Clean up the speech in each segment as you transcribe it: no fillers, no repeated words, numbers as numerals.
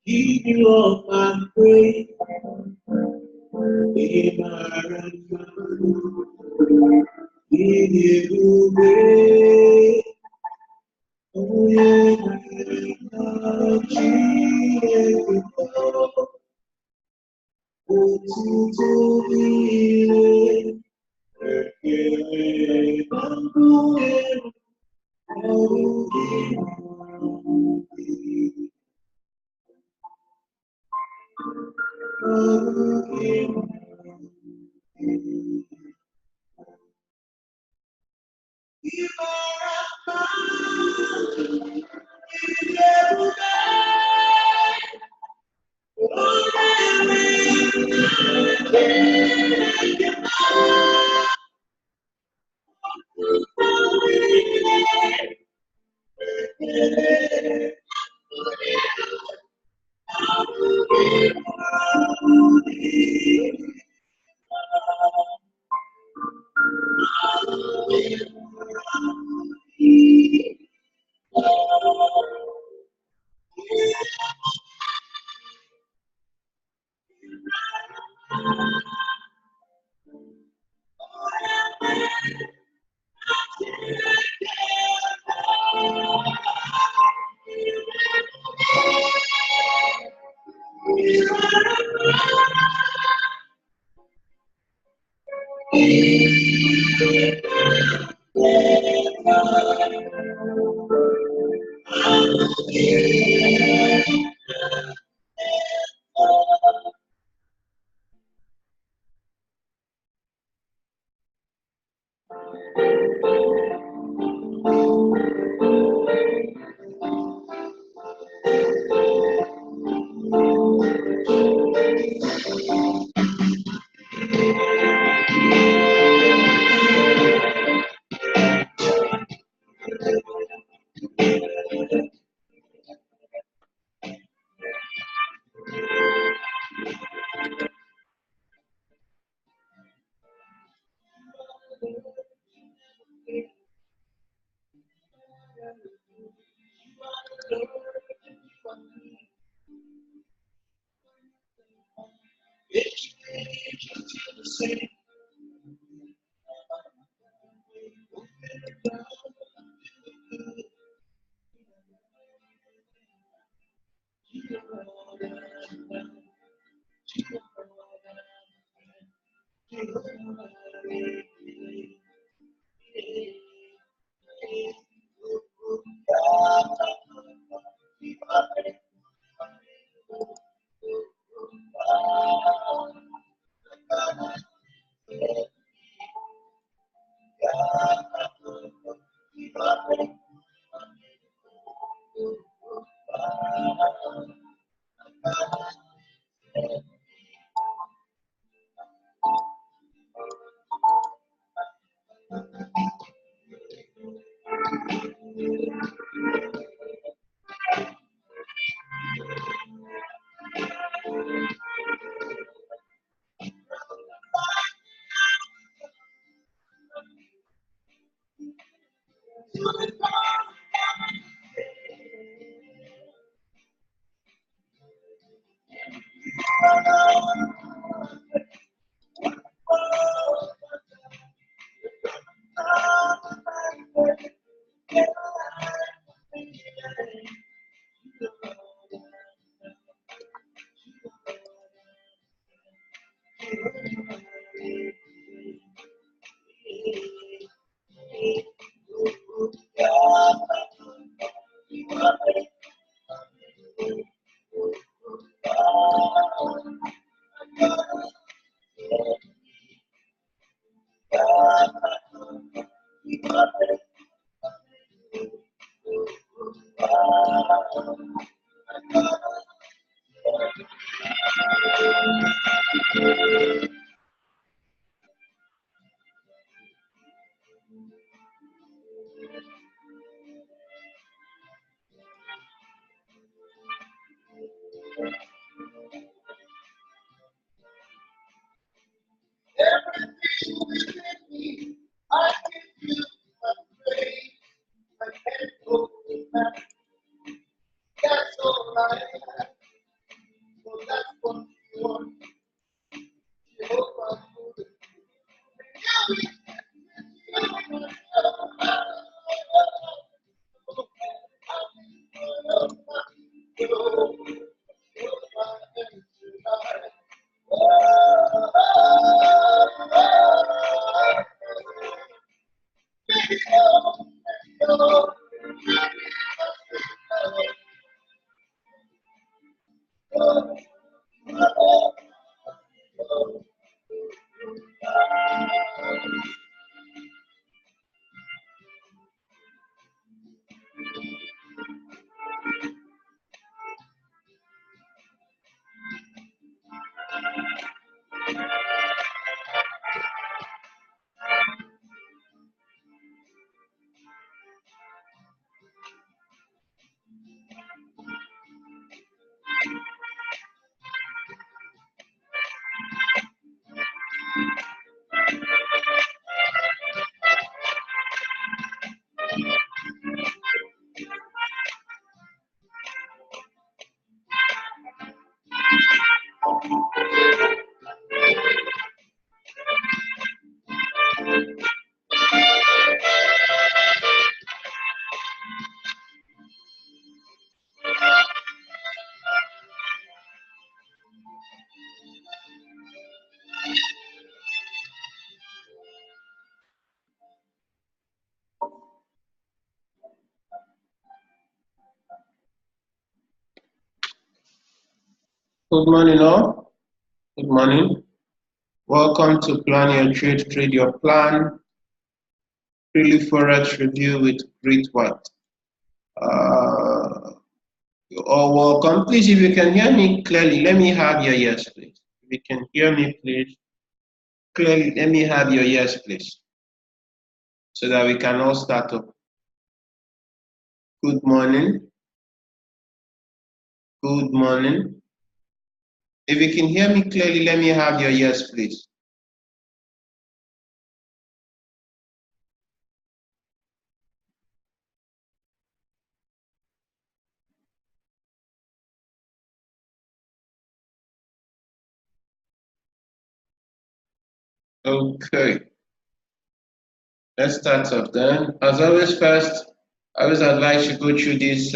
Give you all my praise, give you praise, oh yeah, Everything within me, I give you my praise. I can't hold it back. That's all I have. So that's what you want. Jehovah, good morning, all. Good morning. Welcome to Plan Your Trade, Trade Your Plan. Really Forex review with Great White. You're all welcome. Please, if you can hear me clearly, let me have your yes, please. If you can hear me, please, clearly, let me have your yes, please, so that we can all start up. Good morning. Good morning. If you can hear me clearly, let me have your yes, please. Okay. Let's start off then. As always, first, I always advise you go through this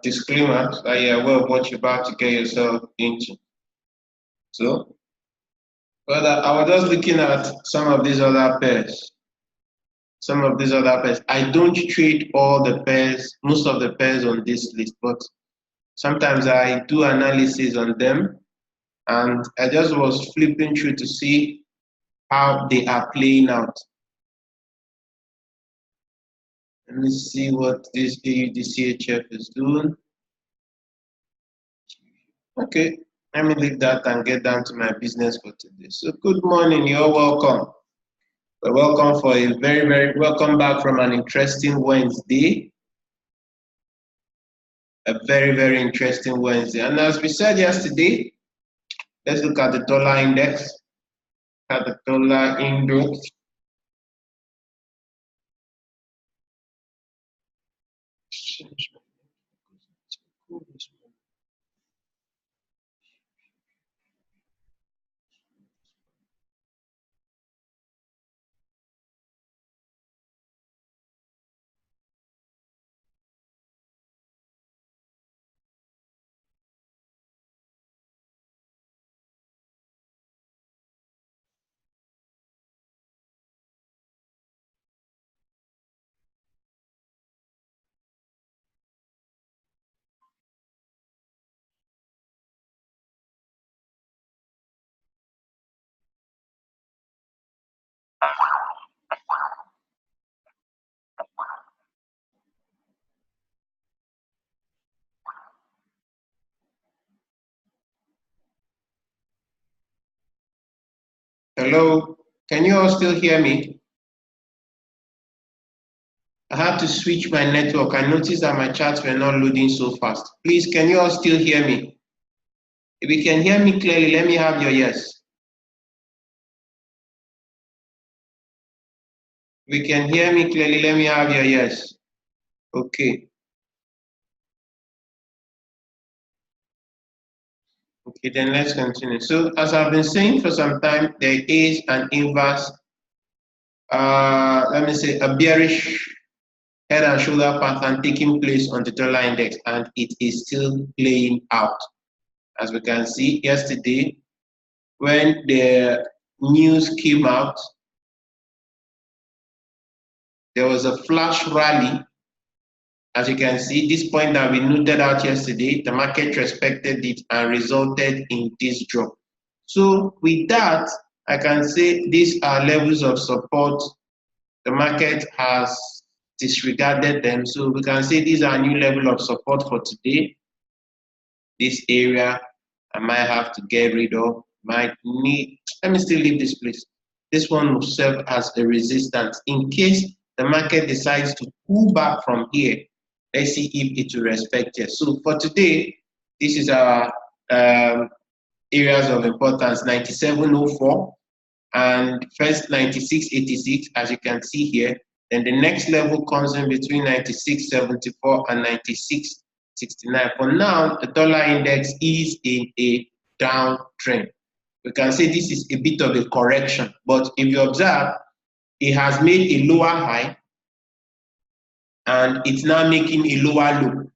disclaimer so that you're aware of what you're about to get yourself into. So, but I was just looking at some of these other pairs. I don't trade all the pairs, most of the pairs on this list, but sometimes I do analysis on them, and I just was flipping through to see how they are playing out. Let me see what this AUDCHF is doing. Okay, let me leave that and get down to my business for today. So good morning, you're welcome. We're welcome for a very welcome back from an interesting Wednesday. A very interesting Wednesday. And as we said yesterday, let's look at the dollar index. At the dollar index. Hello, can you all still hear me? I had to switch my network. I noticed that my chats were not loading so fast. Please, can you all still hear me? If you can hear me clearly, let me have your yes. If you can hear me clearly, let me have your yes. Okay. Okay, then let's continue. So as I've been saying for some time, there is an inverse, let me say a bearish head and shoulder pattern taking place on the dollar index, and it is still playing out. As we can see yesterday, when the news came out, there was a flash rally. As you can see, this point that we noted out yesterday, the market respected it and resulted in this drop. So with that, I can say these are levels of support. The market has disregarded them. So we can say these are a new level of support for today. This area I might have to get rid of, might need, let me still leave this place. This one will serve as a resistance in case the market decides to pull back from here. Let's see if it will respect it. So for today, this is our areas of importance, 9704 and first 9686, as you can see here. Then the next level comes in between 9674 and 9669. For now, the dollar index is in a downtrend. We can say this is a bit of a correction, but if you observe, it has made a lower high and it's now making a lower low.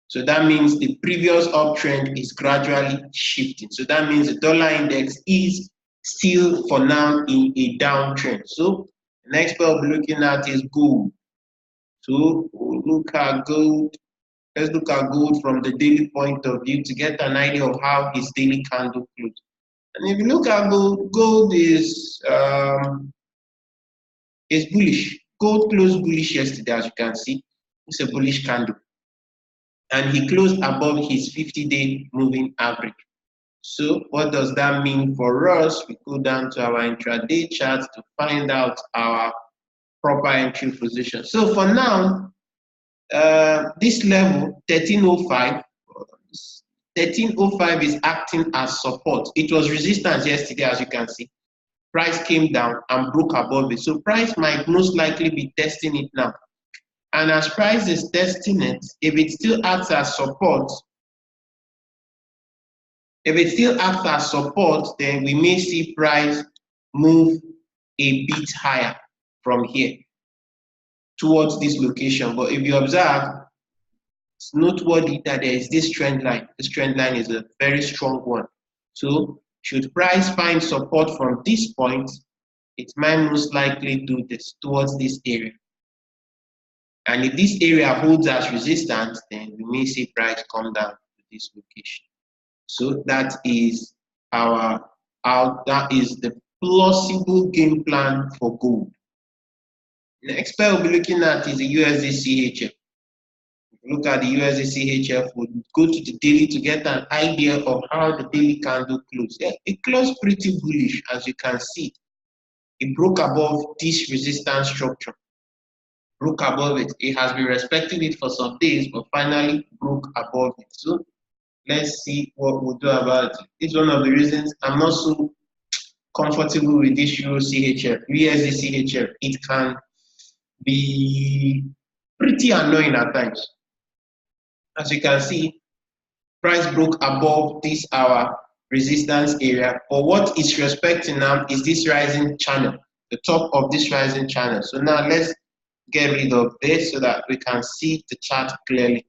So that means the previous uptrend is gradually shifting. So that means the dollar index is still for now in a downtrend. So the next pair we'll be looking at is gold. So we'll look at gold. Let's look at gold from the daily point of view to get an idea of how its daily candle closed. And if you look at gold, gold is bullish. Gold closed bullish yesterday, as you can see. It's a bullish candle. And he closed above his 50-day moving average. So what does that mean for us? We go down to our intraday chart to find out our proper entry position. So for now, this level, 1305 is acting as support. It was resistance yesterday, as you can see. Price came down and broke above it. So price might most likely be testing it now. And as price is testing it, if it still acts as support, then we may see price move a bit higher from here towards this location. But if you observe, it's noteworthy that there is this trend line. This trend line is a very strong one. So should price find support from this point, it might most likely do this towards this area. And if this area holds as resistance, then we may see price come down to this location. So that is the plausible game plan for gold. The next pair we'll be looking at is the USDCHF. If you look at the USDCHF, we'll go to the daily to get an idea of how the daily candle closed. Yeah, it closed pretty bullish, as you can see. It broke above this resistance structure. Broke above it. It has been respecting it for some days, but finally broke above it. So let's see what we'll do about it. It's one of the reasons I'm not so comfortable with this USDCHF. It can be pretty annoying at times. As you can see, price broke above this our resistance area. But what it's respecting now is this rising channel, the top of this rising channel. So now let's get rid of this so that we can see the chart clearly.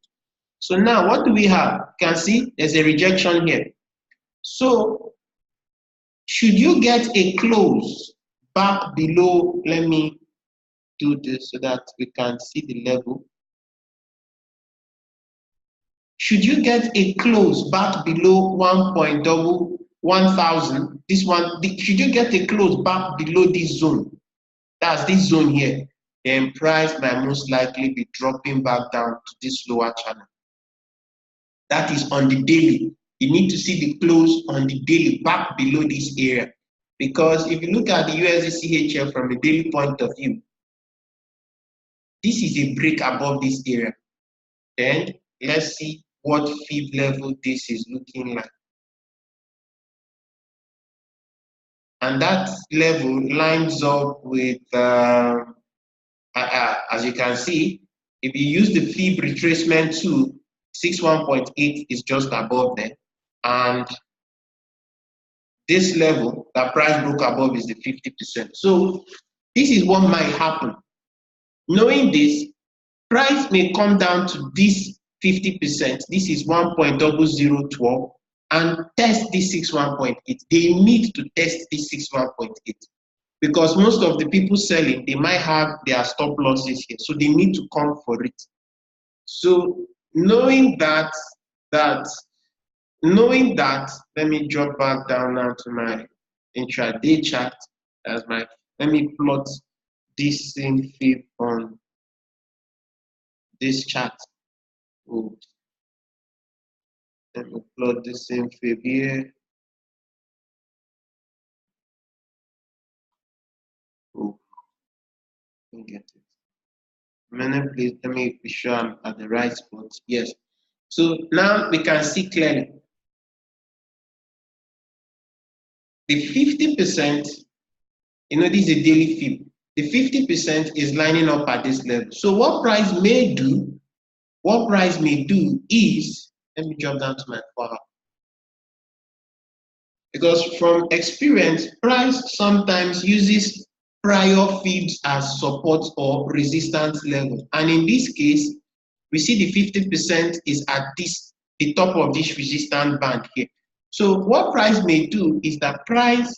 So now what do we have? You can see there's a rejection here. So should you get a close back below, let me do this so that we can see the level. Should you get a close back below 1.1000, this one, should you get a close back below this zone, that's this zone here, then price might most likely be dropping back down to this lower channel. That is on the daily. You need to see the close on the daily back below this area Because if you look at the USDCHF from a daily point of view, this is a break above this area. Then let's see what fib level this is looking like. And that level lines up with, as you can see, if you use the fib retracement tool, 61.8 is just above there. And this level, that price broke above, is the 50%. So this is what might happen. Knowing this, price may come down to this 50%. This is 1.0012 and test this 61.8. They need to test this 61.8 because most of the people selling, they might have their stop losses here. So they need to come for it. So knowing that, let me drop back down now to my intraday chart. Let me plot this same fib on this chart. Oh. Let me plot the same fib here. Oh, let me get it. Please, let me be sure I'm at the right spot. Yes. So now we can see clearly. The 50%, you know, this is a daily fib. The 50% is lining up at this level. So what price may do is, let me drop down to my 4 hour. Because from experience, price sometimes uses prior fibs as support or resistance level. And in this case, we see the 50% is at the top of this resistance band here. So what price may do is that price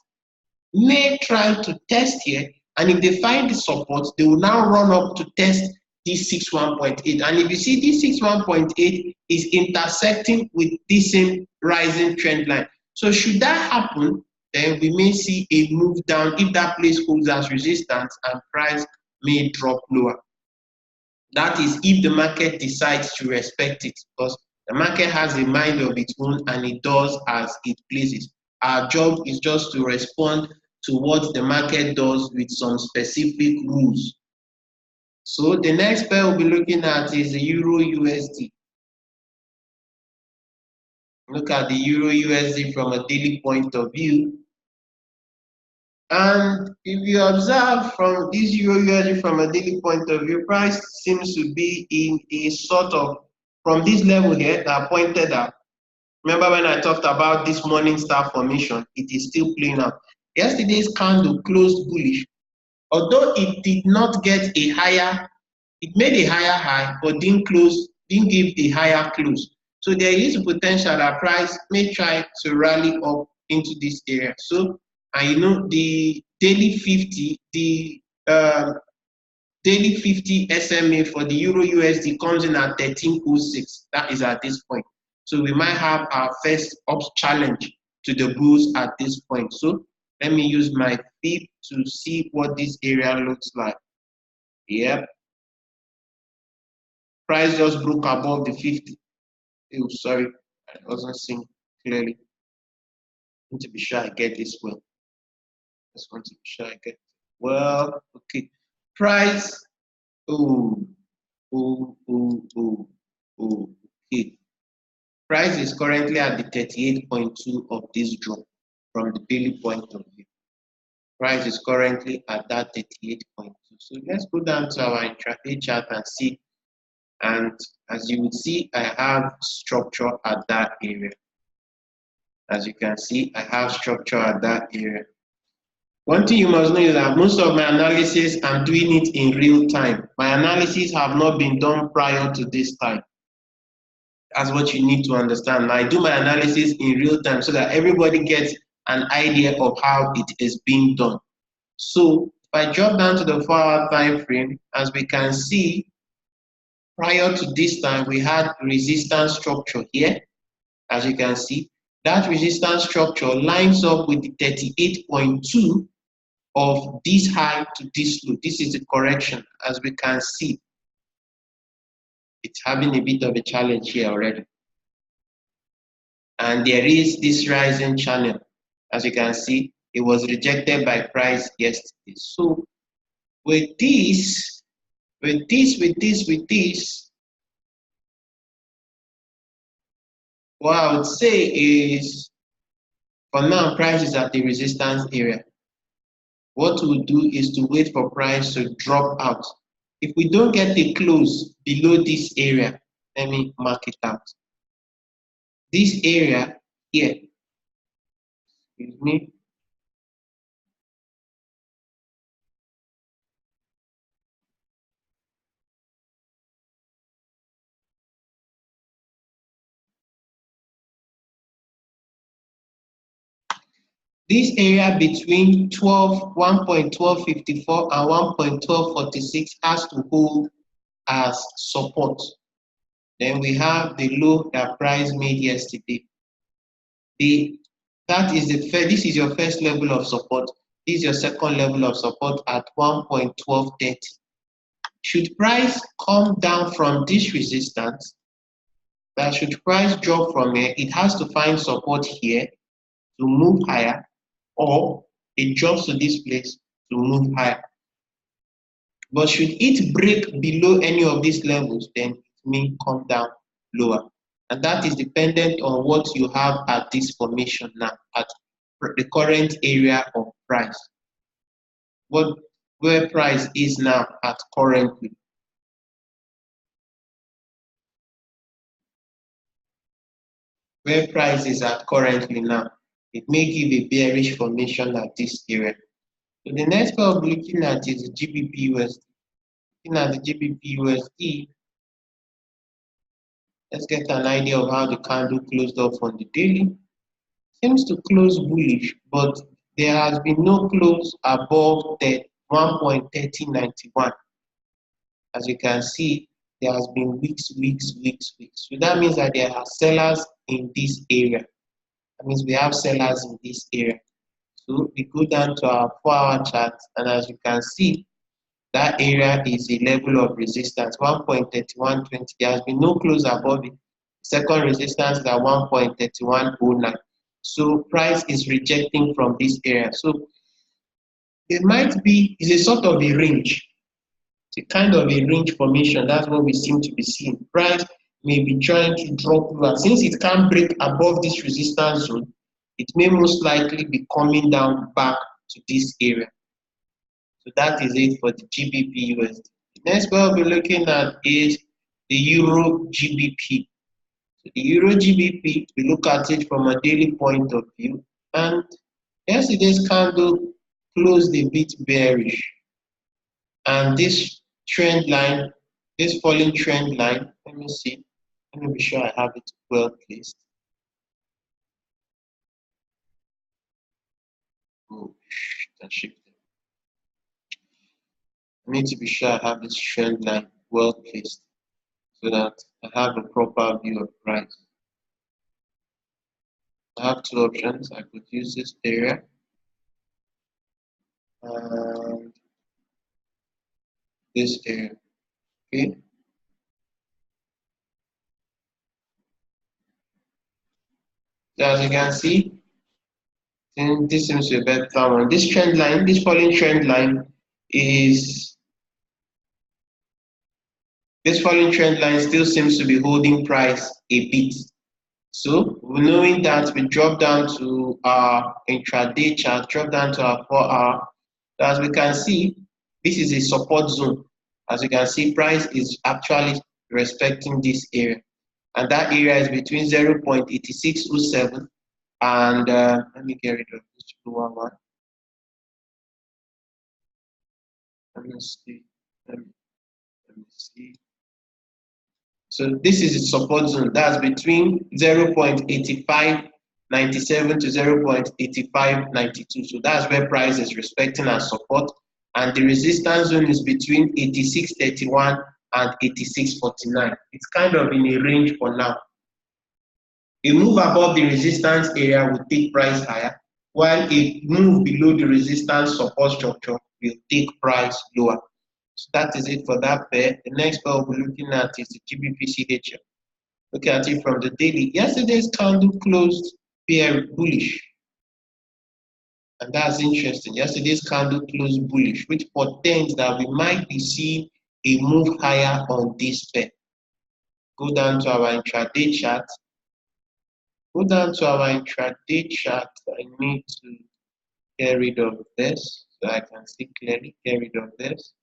may try to test here, and if they find the support, they will now run up to test this 61.8. And if you see this 61.8 is intersecting with this same rising trend line. So should that happen, then we may see a move down if that place holds as resistance and price may drop lower. That is if the market decides to respect it, because the market has a mind of its own and it does as it pleases. Our job is just to respond to what the market does with some specific rules. So the next pair we'll be looking at is the EURUSD. Look at the EURUSD from a daily point of view. And if you observe from this EURUSD from a daily point of view, price seems to be in a sort of, from this level here that I pointed out. Remember when I talked about this morning star formation, it is still playing out. Yesterday's candle closed bullish. Although it did not get a higher, it made a higher high, but didn't give a higher close. So there is a potential that price may try to rally up into this area. So, and you know, the daily 50, daily 50 SMA for the EURUSD comes in at 13.06. That is at this point. So we might have our first up challenge to the bulls at this point. So let me use my fib to see what this area looks like. Yep. Price just broke above the 50. Oh, sorry, I wasn't seeing clearly. I need to be sure I get this well. Just want to be sure I get it well. Okay. Price. Okay. Price is currently at the 38.2 of this drop from the daily point of view. Price is currently at that 38.2. So let's go down to our intraday chart and see. And as you would see, I have structure at that area. As you can see, I have structure at that area. One thing you must know is that most of my analysis, I'm doing it in real time. My analysis have not been done prior to this time. That's what you need to understand. I do my analysis in real time so that everybody gets an idea of how it is being done. So if I drop down to the 4-hour time frame, as we can see, prior to this time, we had resistance structure here. As you can see, that resistance structure lines up with the 38.2 of this high to this low. This is the correction. As we can see, it's having a bit of a challenge here already. And there is this rising channel. As you can see, it was rejected by price yesterday. So with this, what I would say is, for now, price is at the resistance area. What we'll do is to wait for price to drop out. If we don't get a close below this area, let me mark it out. This area here, excuse me, this area between 1.1254 and 1.1246 has to hold as support. Then we have the low that price made yesterday. This is your first level of support. This is your second level of support at 1.1230. Should price come down from this resistance, that should price drop from here, it has to find support here to move higher, or it drops to this place to move higher. But should it break below any of these levels, then it may come down lower. And that is dependent on what you have at this formation now, at the current area of price. Where price is now at currently. Where price is at currently now, it may give a bearish formation at this area. So the next one we're looking at is the GBPUSD. Looking at the GBPUSD, let's get an idea of how the candle closed off on the daily. Seems to close bullish, but there has been no close above 1.3091. As you can see, there has been weeks. So that means that there are sellers in this area. That means we have sellers in this area. So we go down to our 4-hour chart, and as you can see, that area is a level of resistance, 1.3120. There has been no close above it. Second resistance is at 1.3109. So price is rejecting from this area. So it might be, it's a sort of a range. It's a kind of a range formation. That's what we seem to be seeing. Price may be trying to drop lower. Since it can't break above this resistance zone, it may most likely be coming down back to this area. So that is it for the GBPUSD. The next one we'll be looking at is the EURGBP. So the EURGBP, we look at it from a daily point of view. And yesterday's candle closed a bit bearish. And this trend line, this falling trend line, let me see. Let me be sure I have it well placed. Oh, shit. I need to be sure I have this trend line well placed so that I have a proper view of price. I have two options. I could use this area and this area. Okay. So as you can see, this seems to be a better one. This trend line, this falling trend line still seems to be holding price a bit. So knowing that we drop down to our intraday chart, drop down to our 4-hour, as we can see, this is a support zone. As you can see, price is actually respecting this area. And that area is between 0.8607 and let me get rid of this lower one. Let me see. So this is a support zone. That's between 0.8597 to 0.8592. So that's where price is respecting our support. And the resistance zone is between 86.31 and 86.49. It's kind of in a range for now. A move above the resistance area will take price higher, while a move below the resistance support structure will take price lower. So that is it for that pair. The next pair we'll be looking at is the GBPCHF. Look at it from the daily. Yesterday's candle closed bullish. And that's interesting. Yesterday's candle closed bullish, which portends that we might be seeing a move higher on this pair. Go down to our intraday chart. Go down to our intraday chart. I need to get rid of this so I can see clearly. Get rid of this.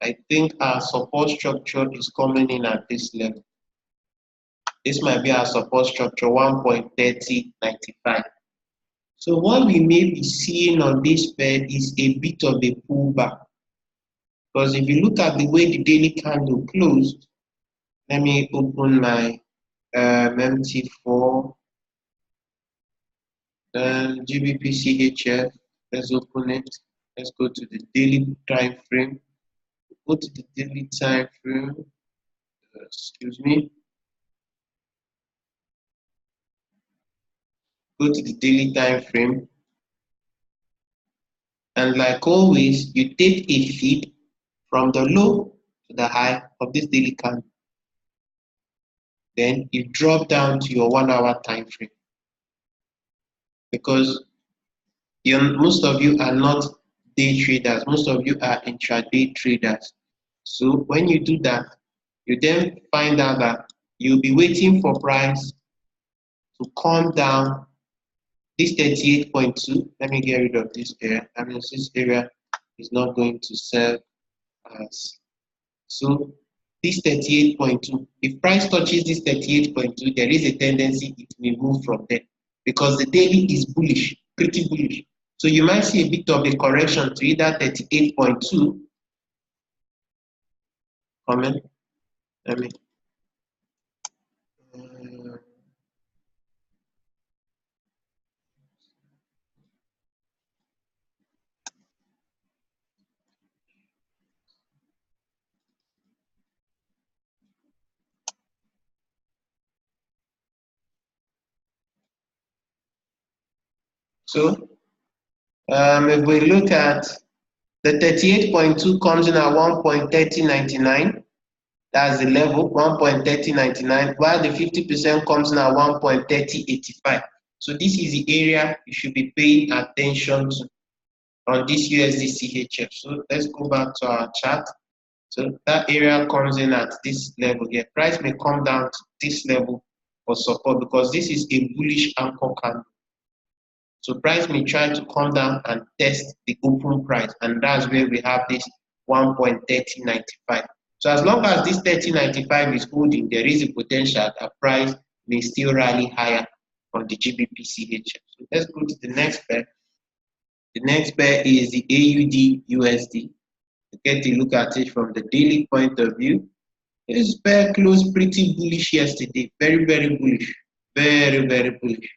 I think our support structure is coming in at this level. This might be our support structure 1.3095. So what we may be seeing on this pair is a bit of a pullback. Because if you look at the way the daily candle closed, let me open my MT4, GBPCHF. Let's open it. Let's go to the daily time frame. Go to the daily time frame. Excuse me. Go to the daily time frame. And like always, you take a feed from the low to the high of this daily candle. Then you drop down to your 1 hour time frame. Because most of you are not day traders, most of you are intraday traders. So when you do that, you then find out that you'll be waiting for price to come down. This 38.2, let me get rid of this area. I mean, this area is not going to serve as. So this 38.2, if price touches this 38.2, there is a tendency it may move from there because the daily is bullish, pretty bullish. So you might see a bit of a correction to either 38.2. Comment. Let me. So if we look at the 38.2 comes in at 1.3099. That's the level, 1.3099, while the 50% comes in at 1.3085. So this is the area you should be paying attention to on this USDCHF. So let's go back to our chart. So that area comes in at this level here. Price may come down to this level for support because this is a bullish anchor candle. So price may try to come down and test the open price, and that's where we have this 1.3095. So as long as this 3095 is holding, there is a potential that price may still rally higher on the GBPCHF. So let's go to the next pair. The next pair is the AUDUSD. Get a look at it from the daily point of view. This pair closed pretty bullish yesterday. Very, very bullish. Very, very bullish.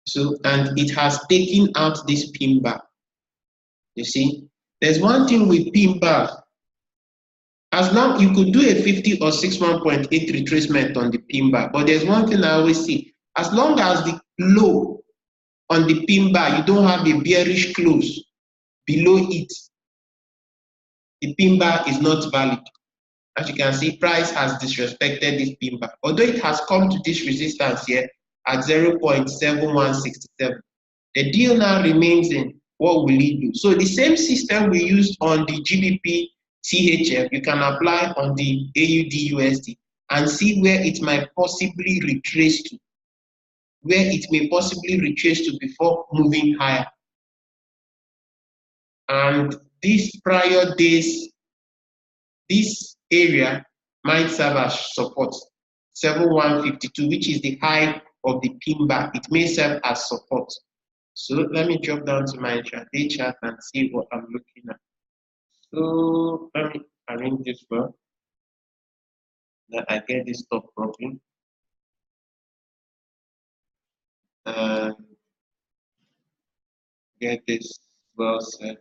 So, and it has taken out this pin bar. You see, there's one thing with pin bar. As long you could do a 50 or 61.8 retracement on the pin bar, but there's one thing I always see. As long as the low on the pin bar, you don't have a bearish close below it, the pin bar is not valid. As you can see, price has disrespected this pin bar. Although it has come to this resistance here at 0.7167. The deal now remains in what will it do? So the same system we used on the GBPCHF, you can apply on the AUDUSD and see where it might possibly retrace to. Where it may possibly retrace to before moving higher. And these prior days, this area might serve as support, 7152, which is the high of the pin bar. It may serve as support. So let me drop down to my intraday chart and see what I'm looking at. So let me arrange this well, that I get this top properly. And get this well set.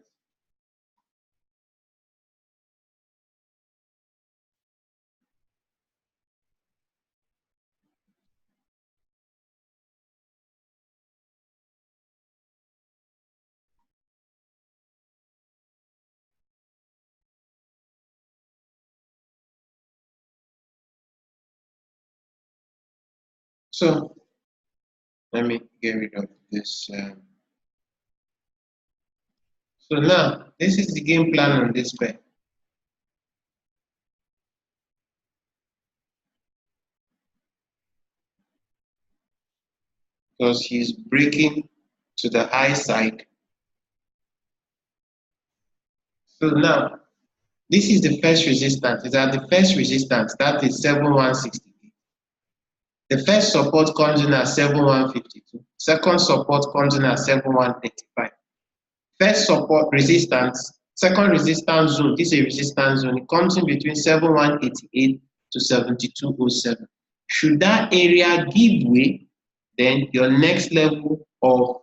So let me get rid of this So now, this is the game plan on this pair. Because he's breaking to the high side. So now, this is the first resistance. It's at the first resistance, that is 7168. The first support comes in at 7152. Second support comes in at 7135. First support resistance, second resistance zone, this is a resistance zone. It comes in between 7188 to 7207. Should that area give way, then your next level of,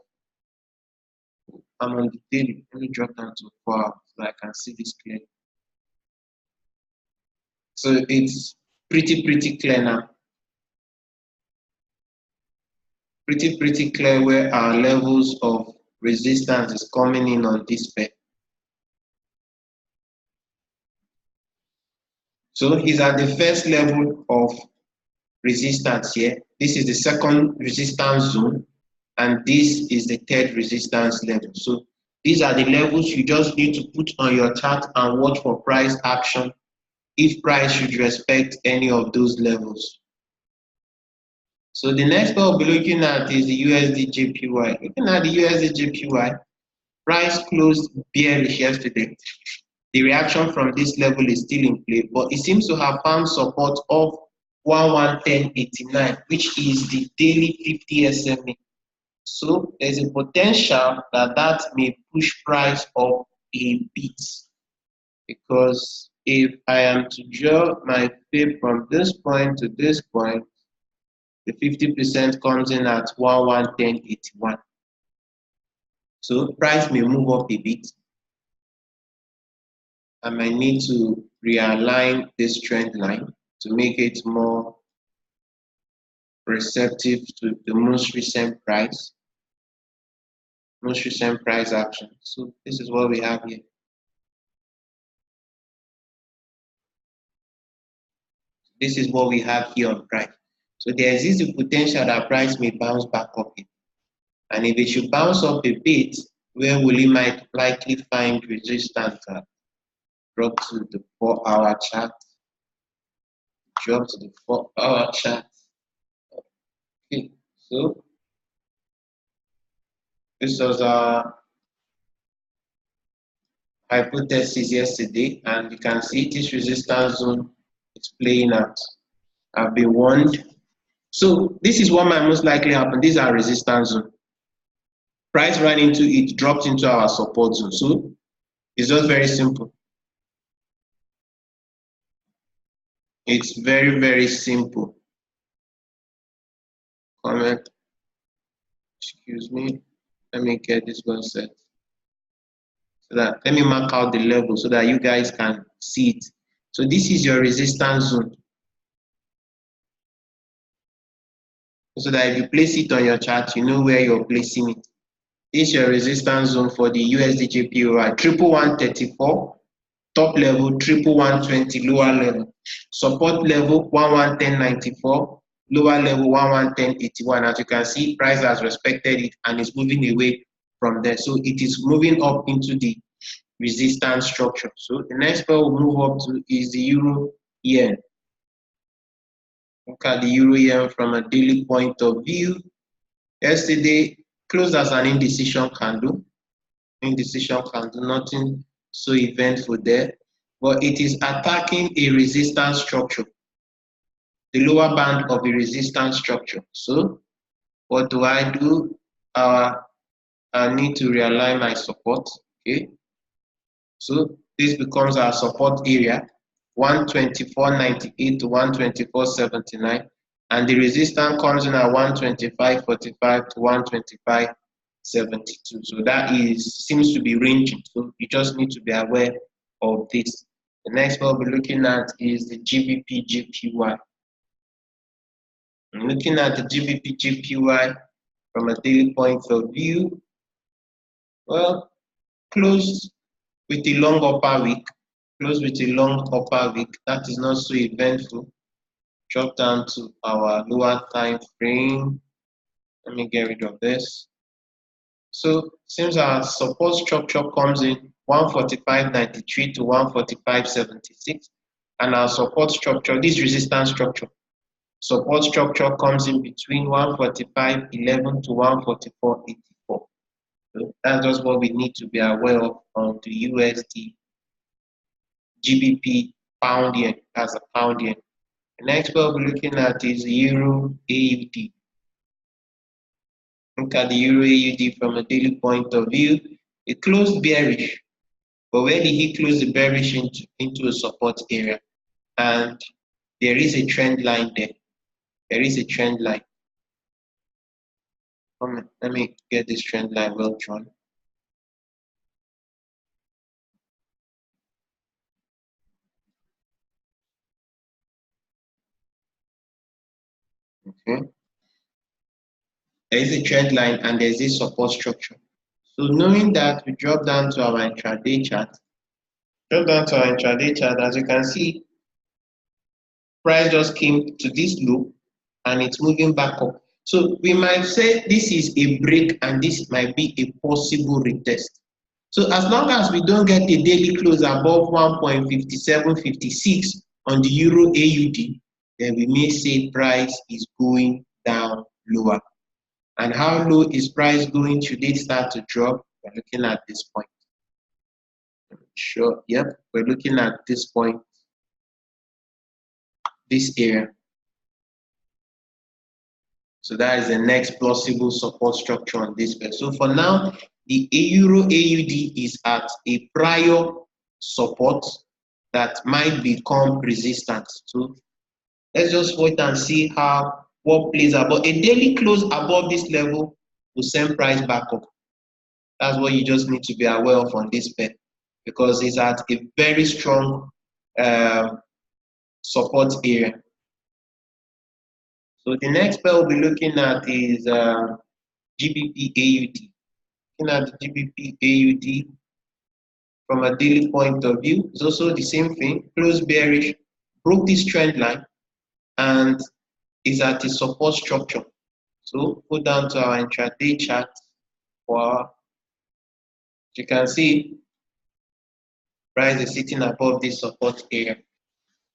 I'm on the daily, let me drop down to 4 hours so I can see this clearly. So it's pretty clear now. Pretty clear where our levels of resistance is coming in on this pair. So he's at the first level of resistance here. This is the second resistance zone, and this is the third resistance level. So these are the levels you just need to put on your chart and watch for price action if price should respect any of those levels. So the next one we'll be looking at is the USDJPY. Looking at the USDJPY, price closed bearish yesterday. The reaction from this level is still in play, but it seems to have found support of 1110.89, which is the daily 50 SMA. So there's a potential that that may push price up a bit, because if I am to draw my fib from this point to this point, the 50% comes in at 1110.81. So price may move up a bit. I might need to realign this trend line to make it more receptive to the most recent price action. So this is what we have here. This is what we have here on price. So there exists the potential that price may bounce back up here. And if it should bounce up a bit, where will it might likely find resistance at? Drop to the 4-hour chart. Drop to the 4-hour chart. Okay, so this was our hypothesis yesterday, and you can see this resistance zone is playing out. I've been warned. So this is what might most likely happen. These are resistance zone. Price ran into it, dropped into our support zone. So it's just very simple. It's very simple. Comment. Excuse me. Let me get this one set. So that let me mark out the level so that you guys can see it. So this is your resistance zone. So that if you place it on your chart, you know where you're placing it. This is your resistance zone for the USDJPY, 1134, top level 1120, lower level. Support level 1110.94, lower level 1110.81. As you can see, price has respected it and is moving away from there. So it is moving up into the resistance structure. So the next pair we'll move up to is the Euro Yen. Look at the Euro Yen from a daily point of view. Yesterday closed as an indecision candle. Nothing so eventful there, but it is attacking a resistance structure, the lower band of the resistance structure. So what do? I need to realign my support. Okay, so this becomes our support area, 124.98 to 124.79, and the resistance comes in at 125.45 to 125.72. So that seems to be ranging. So you just need to be aware of this. The next one we'll be looking at is the GBPJPY. I'm looking at the GBPJPY from a daily point of view. Well, closed with a long upper wick. That is not so eventful. Drop down to our lower time frame. Let me get rid of this. So since our support structure comes in 145.93 to 145.76, and our support structure, this resistance structure, support structure comes in between 145.11 to 144.84. So that's just what we need to be aware of on the USD GBP pound yen as a pound yen. The next we'll be looking at is EURAUD. Look at the EURAUD from a daily point of view. It closed bearish, but where did he close the bearish into a support area? And there is a trend line there. There is a trend line. Let me get this trend line well drawn. Okay. There is a trend line and there's this support structure. So knowing that, we drop down to our intraday chart. As you can see, price just came to this low and it's moving back up. So we might say this is a break and this might be a possible retest. So as long as we don't get a daily close above 1.5756 on the Euro AUD, then we may say price is going down lower. And how low is price going? Should it start to drop? We're looking at this point. Sure, yep, we're looking at this point, this area. So that is the next plausible support structure on this bed. So for now, the Euro AUD is at a prior support that might become resistance. So let's just wait and see what plays out. But a daily close above this level will send price back up. That's what you just need to be aware of on this bed, because it's at a very strong support area. So the next pair we'll be looking at is GBPAUD. Looking at the GBPAUD from a daily point of view, it's also the same thing. Closed bearish, broke this trend line, and is at a support structure. So go down to our intraday chart. You can see price is sitting above this support area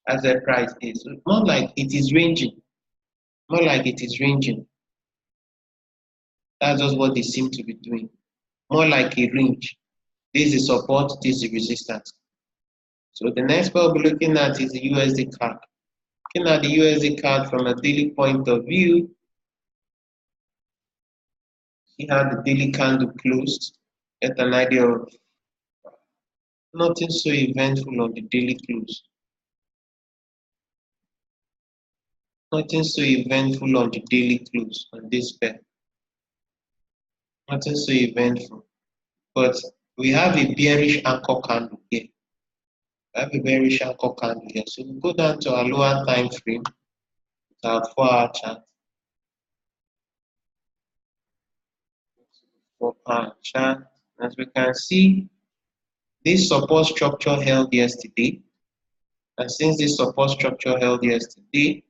as the price is. So more like it is ranging. More like it is ranging. That's just what they seem to be doing. More like a range. This is support, this is resistance. So the next we'll be looking at is the USDCAD. Looking at the USDCAD from a daily point of view, see how the daily candle closed. Get an idea of nothing so eventful on the daily close. Nothing so eventful on the daily close on this pair. Nothing so eventful. But we have a bearish anchor candle here. We have a bearish anchor candle here. So we go down to our lower time frame, our 4-hour chart. 4-hour chart. As we can see, this support structure held yesterday. And since this support structure held yesterday,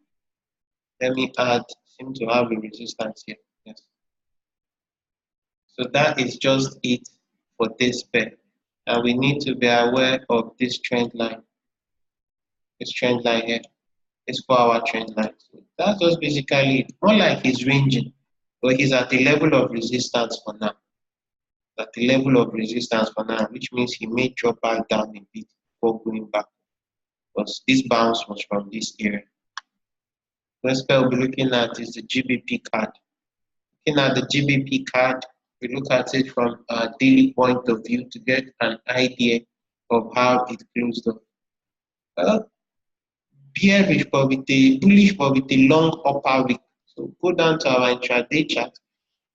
let me add, seem to have a resistance here. Yes. So that is just it for this pair. And we need to be aware of this trend line. This trend line here. This 4-hour trend line. So that's just basically it. More like he's ranging, but he's at a level of resistance for now. At the level of resistance for now, which means he may drop back down a bit before going back. Because this bounce was from this area. Next pair we'll be looking at is the GBPCAD. Looking at the GBPCAD, we look at it from a daily point of view to get an idea of how it closed up. Bearish, but with a bullish, but with a long upper wick. So go down to our intraday chart.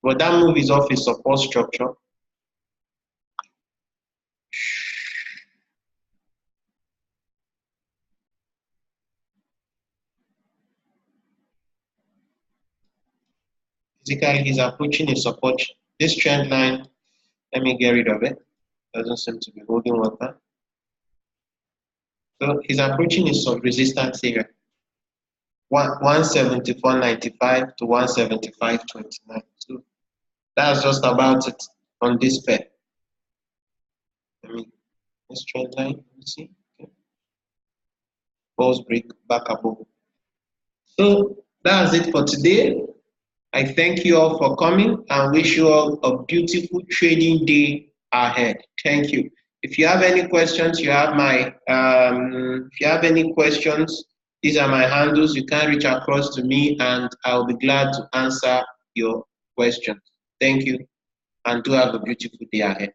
But that move is off a support structure. Basically, he's approaching a support. This trend line, let me get rid of it. Doesn't seem to be holding water. So he's approaching a resistance area. 174.95 to 175.29. So that's just about it. on this pair. I mean, this trend line, you see, okay. False break back above. So that's it for today. I thank you all for coming and wish you all a beautiful trading day ahead. Thank you. If you have any questions, you have my if you have any questions, these are my handles. You can reach across to me and I'll be glad to answer your questions. Thank you and do have a beautiful day ahead.